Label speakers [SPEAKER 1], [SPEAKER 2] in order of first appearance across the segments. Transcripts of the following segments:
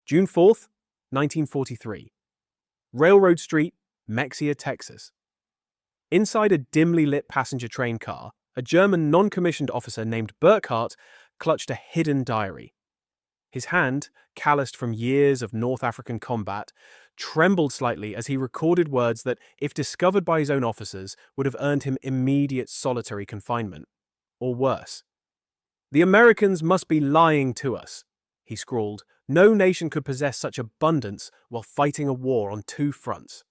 [SPEAKER 1] June 4th, 1943. Railroad Street, Mexia, Texas. Inside a dimly lit passenger train car, a German non-commissioned officer named Burkhart clutched a hidden diary. His hand, calloused from years of North African combat, trembled slightly as he recorded words that, if discovered by his own officers, would have earned him immediate solitary confinement. Or worse. "The Americans must be lying to us," he scrawled. "No nation could possess such abundance while fighting a war on two fronts."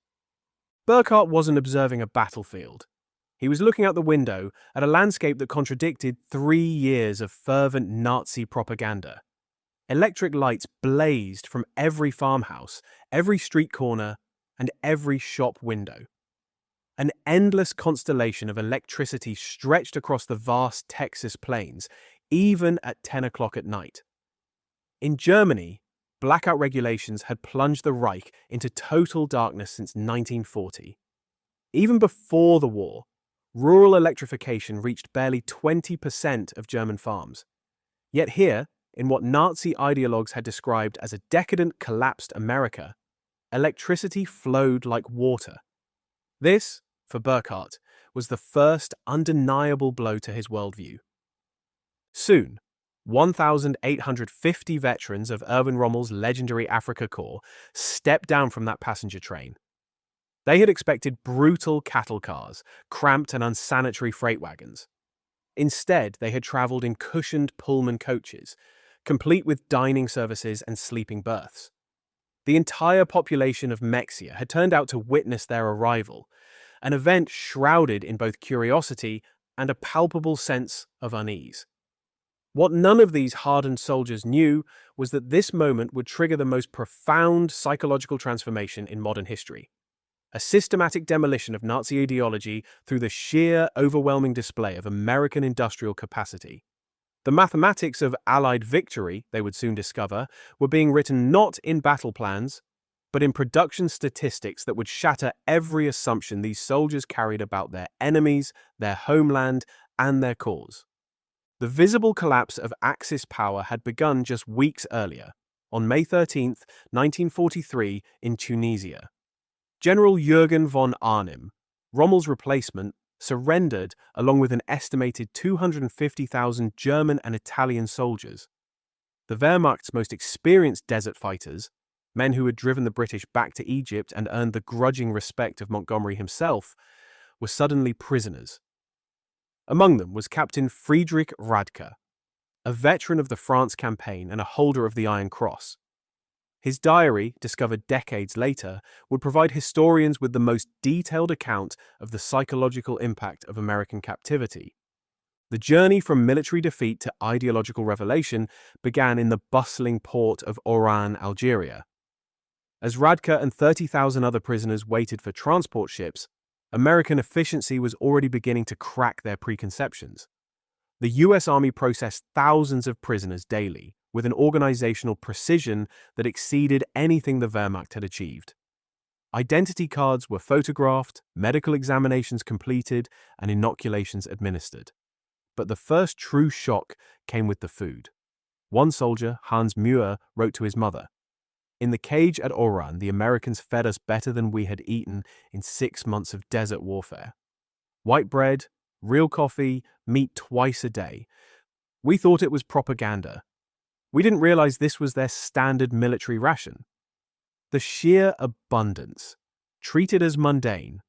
[SPEAKER 1] Burkhart wasn't observing a battlefield. He was looking out the window at a landscape that contradicted 3 years of fervent Nazi propaganda. Electric lights blazed from every farmhouse, every street corner, and every shop window. An endless constellation of electricity stretched across the vast Texas plains, even at 10 o'clock at night. In Germany, blackout regulations had plunged the Reich into total darkness since 1940. Even before the war, rural electrification reached barely 20% of German farms. Yet here, in what Nazi ideologues had described as a decadent, collapsed America, electricity flowed like water. This, for Burkhart, was the first undeniable blow to his worldview. Soon, 1,850 veterans of Erwin Rommel's legendary Afrika Korps stepped down from that passenger train. They had expected brutal cattle cars, cramped and unsanitary freight wagons. Instead, they had traveled in cushioned Pullman coaches, complete with dining services and sleeping berths. The entire population of Mexia had turned out to witness their arrival, an event shrouded in both curiosity and a palpable sense of unease. What none of these hardened soldiers knew was that this moment would trigger the most profound psychological transformation in modern history. A systematic demolition of Nazi ideology through the sheer, overwhelming display of American industrial capacity. The mathematics of Allied victory, they would soon discover, were being written not in battle plans, but in production statistics that would shatter every assumption these soldiers carried about their enemies, their homeland, and their cause. The visible collapse of Axis power had begun just weeks earlier, on May 13, 1943, in Tunisia. General Jürgen von Arnim, Rommel's replacement, surrendered along with an estimated 250,000 German and Italian soldiers. The Wehrmacht's most experienced desert fighters, men who had driven the British back to Egypt and earned the grudging respect of Montgomery himself, were suddenly prisoners. Among them was Captain Friedrich Radke, a veteran of the France campaign and a holder of the Iron Cross. His diary, discovered decades later, would provide historians with the most detailed account of the psychological impact of American captivity. The journey from military defeat to ideological revelation began in the bustling port of Oran, Algeria. As Radke and 30,000 other prisoners waited for transport ships, American efficiency was already beginning to crack their preconceptions. The U.S. Army processed thousands of prisoners daily, with an organizational precision that exceeded anything the Wehrmacht had achieved. Identity cards were photographed, medical examinations completed, and inoculations administered. But the first true shock came with the food. One soldier, Hans Muir, wrote to his mother, "In the cage at Oran, the Americans fed us better than we had eaten in 6 months of desert warfare. White bread, real coffee, meat twice a day. We thought it was propaganda. We didn't realize this was their standard military ration." The sheer abundance, treated as mundane,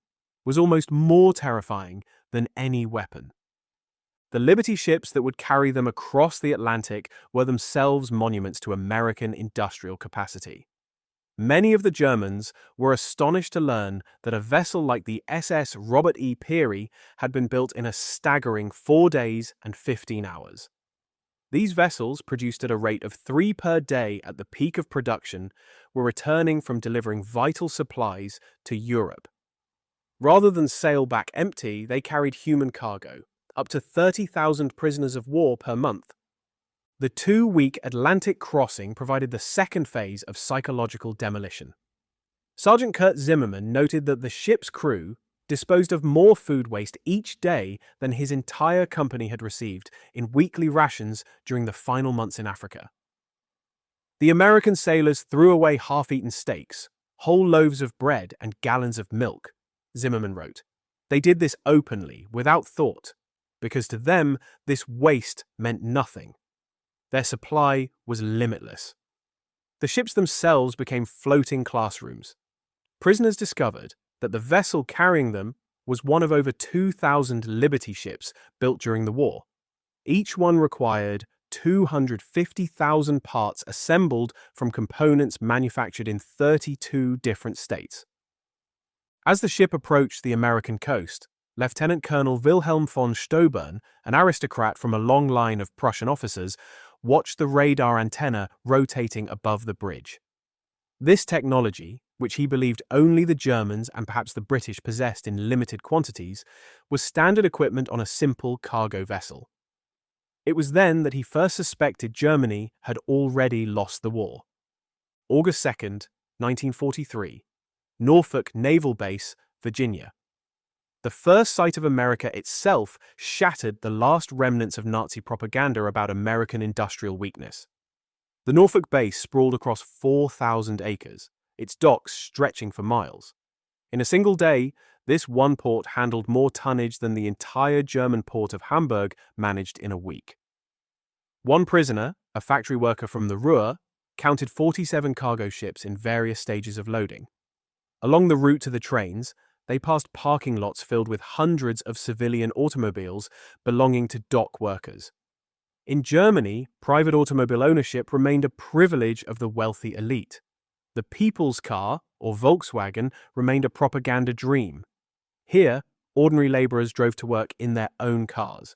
[SPEAKER 1] was almost more terrifying than any weapon. The Liberty ships that would carry them across the Atlantic were themselves monuments to American industrial capacity. Many of the Germans were astonished to learn that a vessel like the SS Robert E. Peary had been built in a staggering 4 days and 15 hours. These vessels, produced at a rate of 3 per day at the peak of production, were returning from delivering vital supplies to Europe. Rather than sail back empty, they carried human cargo, up to 30,000 prisoners of war per month. The 2-week Atlantic crossing provided the second phase of psychological demolition. Sergeant Kurt Zimmerman noted that the ship's crew disposed of more food waste each day than his entire company had received in weekly rations during the final months in Africa. The American sailors threw away half-eaten steaks, whole loaves of bread, and gallons of milk, Zimmerman wrote. They did this openly, without thought, because to them this waste meant nothing. Their supply was limitless. The ships themselves became floating classrooms. Prisoners discovered that the vessel carrying them was one of over 2,000 Liberty ships built during the war. Each one required 250,000 parts assembled from components manufactured in 32 different states. As the ship approached the American coast, Lieutenant Colonel Wilhelm von Stobern, an aristocrat from a long line of Prussian officers, watched the radar antenna rotating above the bridge. This technology, which he believed only the Germans and perhaps the British possessed in limited quantities, was standard equipment on a simple cargo vessel. It was then that he first suspected Germany had already lost the war. August 2nd, 1943, Norfolk Naval Base, Virginia. The first sight of America itself shattered the last remnants of Nazi propaganda about American industrial weakness. The Norfolk base sprawled across 4,000 acres, its docks stretching for miles. In a single day, this one port handled more tonnage than the entire German port of Hamburg managed in a week. One prisoner, a factory worker from the Ruhr, counted 47 cargo ships in various stages of loading. Along the route to the trains, they passed parking lots filled with hundreds of civilian automobiles belonging to dock workers. In Germany, private automobile ownership remained a privilege of the wealthy elite. The people's car, or Volkswagen, remained a propaganda dream. Here, ordinary laborers drove to work in their own cars.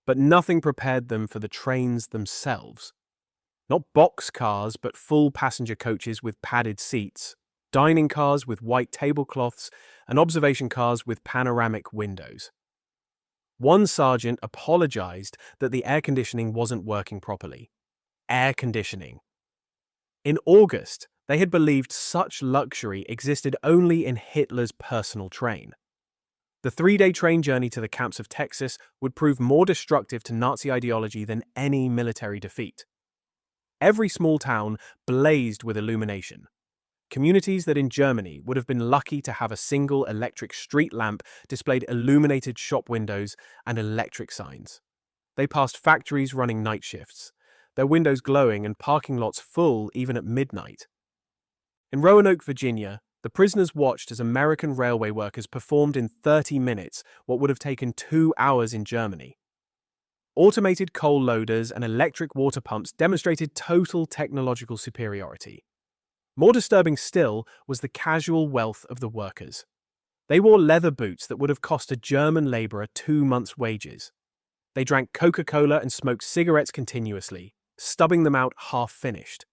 [SPEAKER 1] But nothing prepared them for the trains themselves. Not box cars, but full passenger coaches with padded seats, dining cars with white tablecloths, and observation cars with panoramic windows. One sergeant apologized that the air conditioning wasn't working properly. Air conditioning. In August, they had believed such luxury existed only in Hitler's personal train. The 3-day train journey to the camps of Texas would prove more destructive to Nazi ideology than any military defeat. Every small town blazed with illumination. Communities that in Germany would have been lucky to have a single electric street lamp displayed illuminated shop windows and electric signs. They passed factories running night shifts, their windows glowing and parking lots full even at midnight. In Roanoke, Virginia, the prisoners watched as American railway workers performed in 30 minutes what would have taken 2 hours in Germany. Automated coal loaders and electric water pumps demonstrated total technological superiority. More disturbing still was the casual wealth of the workers. They wore leather boots that would have cost a German laborer 2 months' wages. They drank Coca-Cola and smoked cigarettes continuously, stubbing them out half-finished.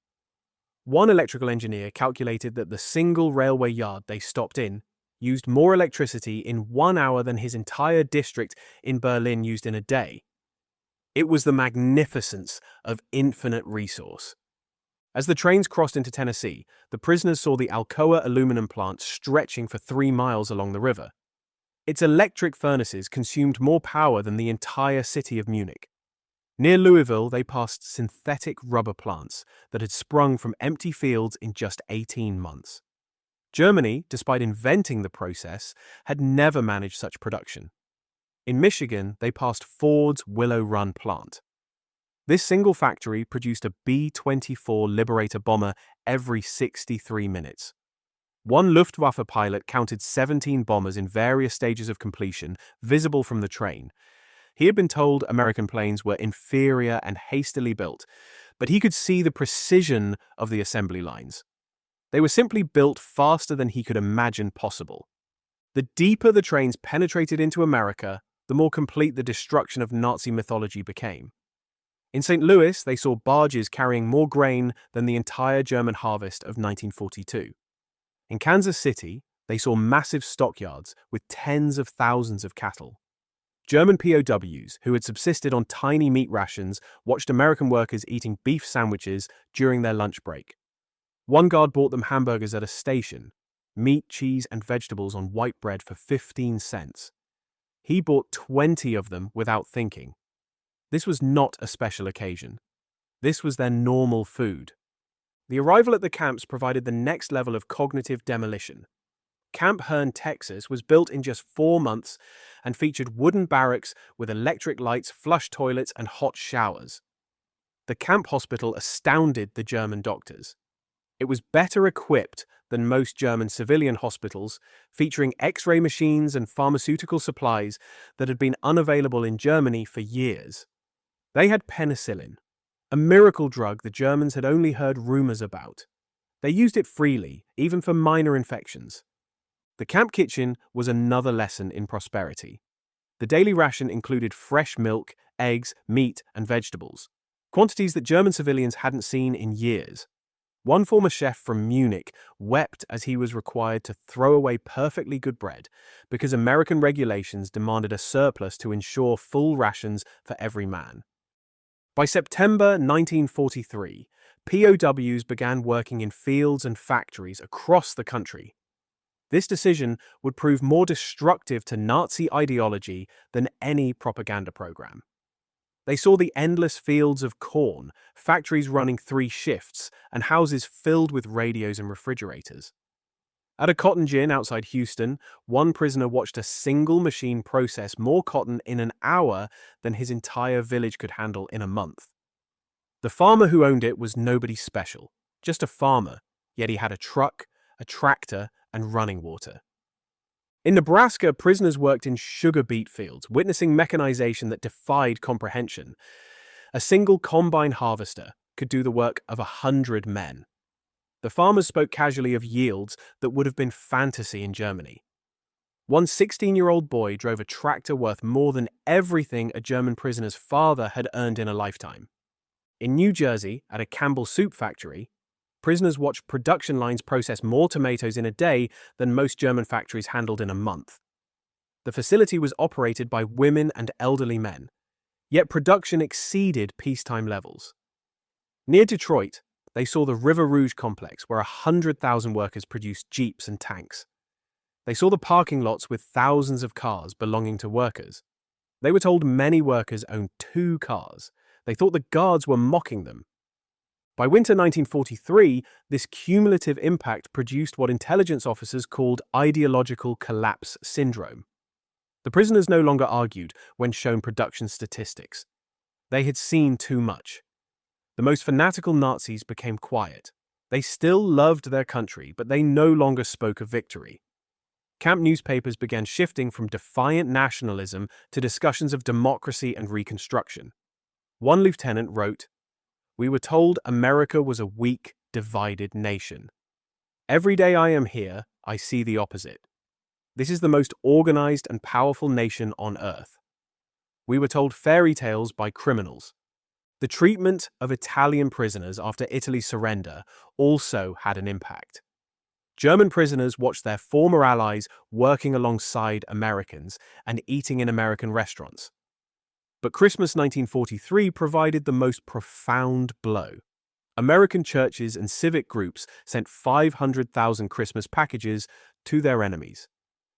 [SPEAKER 1] One electrical engineer calculated that the single railway yard they stopped in used more electricity in 1 hour than his entire district in Berlin used in a day. It was the magnificence of infinite resource. As the trains crossed into Tennessee, the prisoners saw the Alcoa aluminum plant stretching for 3 miles along the river. Its electric furnaces consumed more power than the entire city of Munich. Near Louisville, they passed synthetic rubber plants that had sprung from empty fields in just 18 months. Germany, despite inventing the process, had never managed such production. In Michigan, they passed Ford's Willow Run plant. This single factory produced a B-24 Liberator bomber every 63 minutes. One Luftwaffe pilot counted 17 bombers in various stages of completion, visible from the train. He had been told American planes were inferior and hastily built, but he could see the precision of the assembly lines. They were simply built faster than he could imagine possible. The deeper the trains penetrated into America, the more complete the destruction of Nazi mythology became. In St. Louis, they saw barges carrying more grain than the entire German harvest of 1942. In Kansas City, they saw massive stockyards with tens of thousands of cattle. German POWs, who had subsisted on tiny meat rations, watched American workers eating beef sandwiches during their lunch break. One guard bought them hamburgers at a station, meat, cheese, and vegetables on white bread for 15 cents. He bought 20 of them without thinking. This was not a special occasion. This was their normal food. The arrival at the camps provided the next level of cognitive demolition. Camp Hearn, Texas, was built in just 4 months and featured wooden barracks with electric lights, flush toilets, and hot showers. The camp hospital astounded the German doctors. It was better equipped than most German civilian hospitals, featuring X-ray machines and pharmaceutical supplies that had been unavailable in Germany for years. They had penicillin, a miracle drug the Germans had only heard rumors about. They used it freely, even for minor infections. The camp kitchen was another lesson in prosperity. The daily ration included fresh milk, eggs, meat, and vegetables, quantities that German civilians hadn't seen in years. One former chef from Munich wept as he was required to throw away perfectly good bread because American regulations demanded a surplus to ensure full rations for every man. By September 1943, POWs began working in fields and factories across the country. This decision would prove more destructive to Nazi ideology than any propaganda program. They saw the endless fields of corn, factories running 3 shifts, and houses filled with radios and refrigerators. At a cotton gin outside Houston, one prisoner watched a single machine process more cotton in an hour than his entire village could handle in a month. The farmer who owned it was nobody special, just a farmer, yet he had a truck, a tractor, and running water. In Nebraska, prisoners worked in sugar beet fields, witnessing mechanization that defied comprehension. A single combine harvester could do the work of 100 men. The farmers spoke casually of yields that would have been fantasy in Germany. One 16-year-old boy drove a tractor worth more than everything a German prisoner's father had earned in a lifetime. In New Jersey, at a Campbell soup factory, prisoners watched production lines process more tomatoes in a day than most German factories handled in a month. The facility was operated by women and elderly men, yet production exceeded peacetime levels. Near Detroit, they saw the River Rouge complex where 100,000 workers produced jeeps and tanks. They saw the parking lots with thousands of cars belonging to workers. They were told many workers owned 2 cars. They thought the guards were mocking them. By winter 1943, this cumulative impact produced what intelligence officers called ideological collapse syndrome. The prisoners no longer argued when shown production statistics. They had seen too much. The most fanatical Nazis became quiet. They still loved their country, but they no longer spoke of victory. Camp newspapers began shifting from defiant nationalism to discussions of democracy and reconstruction. One lieutenant wrote, "We were told America was a weak, divided nation. Every day I am here, I see the opposite. This is the most organized and powerful nation on earth. We were told fairy tales by criminals." The treatment of Italian prisoners after Italy's surrender also had an impact. German prisoners watched their former allies working alongside Americans and eating in American restaurants. But Christmas 1943 provided the most profound blow. American churches and civic groups sent 500,000 Christmas packages to their enemies.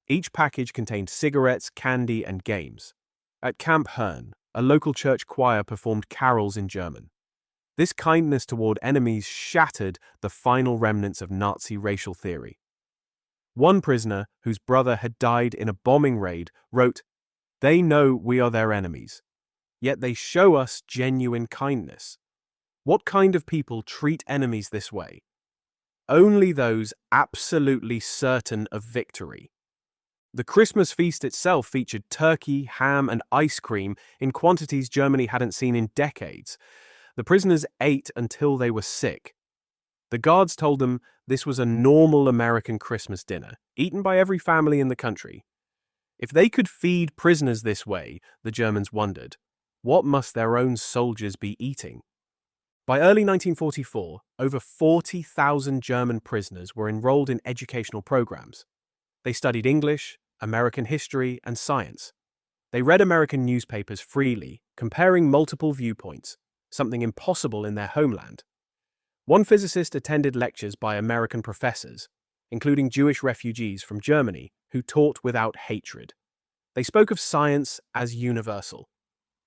[SPEAKER 1] Each package contained cigarettes, candy, and games. At Camp Hearn, a local church choir performed carols in German. This kindness toward enemies shattered the final remnants of Nazi racial theory. One prisoner, whose brother had died in a bombing raid, wrote, "They know we are their enemies, yet they show us genuine kindness. What kind of people treat enemies this way? Only those absolutely certain of victory." The Christmas feast itself featured turkey, ham, and ice cream in quantities Germany hadn't seen in decades. The prisoners ate until they were sick. The guards told them this was a normal American Christmas dinner, eaten by every family in the country. If they could feed prisoners this way, the Germans wondered, what must their own soldiers be eating? By early 1944, over 40,000 German prisoners were enrolled in educational programs. They studied English, American history, and science. They read American newspapers freely, comparing multiple viewpoints, something impossible in their homeland. One physicist attended lectures by American professors, including Jewish refugees from Germany, who taught without hatred. They spoke of science as universal.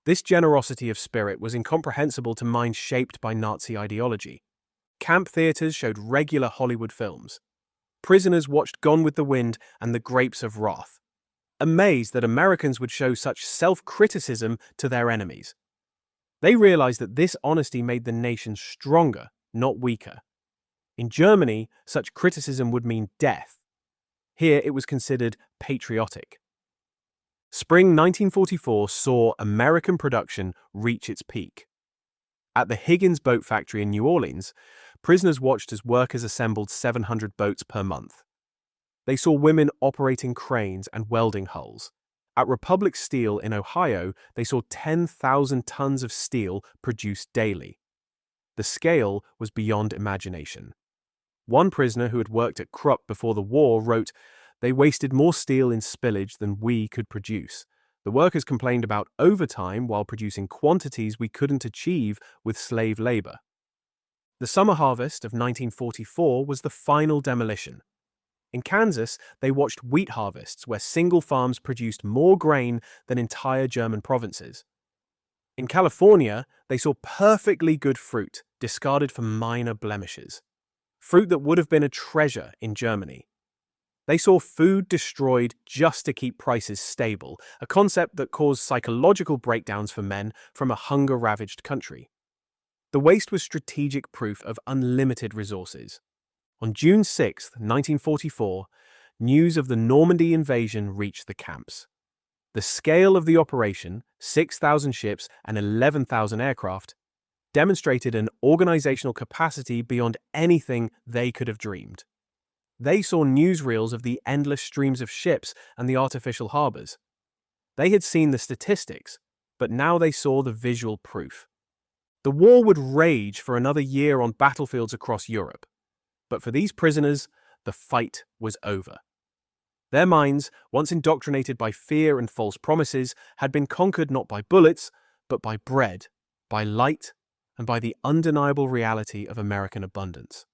[SPEAKER 1] This generosity of spirit was incomprehensible to minds shaped by Nazi ideology. Camp theaters showed regular Hollywood films. Prisoners watched Gone with the Wind and The Grapes of Wrath, amazed that Americans would show such self-criticism to their enemies. They realized that this honesty made the nation stronger, not weaker. In Germany, such criticism would mean death. Here it was considered patriotic. Spring 1944 saw American production reach its peak. At the Higgins Boat Factory in New Orleans, prisoners watched as workers assembled 700 boats per month. They saw women operating cranes and welding hulls. At Republic Steel in Ohio, they saw 10,000 tons of steel produced daily. The scale was beyond imagination. One prisoner who had worked at Krupp before the war wrote, "They wasted more steel in spillage than we could produce. The workers complained about overtime while producing quantities we couldn't achieve with slave labor." The summer harvest of 1944 was the final demolition. In Kansas, they watched wheat harvests where single farms produced more grain than entire German provinces. In California, they saw perfectly good fruit discarded for minor blemishes. Fruit that would have been a treasure in Germany. They saw food destroyed just to keep prices stable, a concept that caused psychological breakdowns for men from a hunger-ravaged country. The waste was strategic proof of unlimited resources. On June 6, 1944, news of the Normandy invasion reached the camps. The scale of the operation, 6,000 ships and 11,000 aircraft, demonstrated an organizational capacity beyond anything they could have dreamed. They saw newsreels of the endless streams of ships and the artificial harbors. They had seen the statistics, but now they saw the visual proof. The war would rage for another year on battlefields across Europe. But for these prisoners, the fight was over. Their minds, once indoctrinated by fear and false promises, had been conquered not by bullets, but by bread, by light, and by the undeniable reality of American abundance.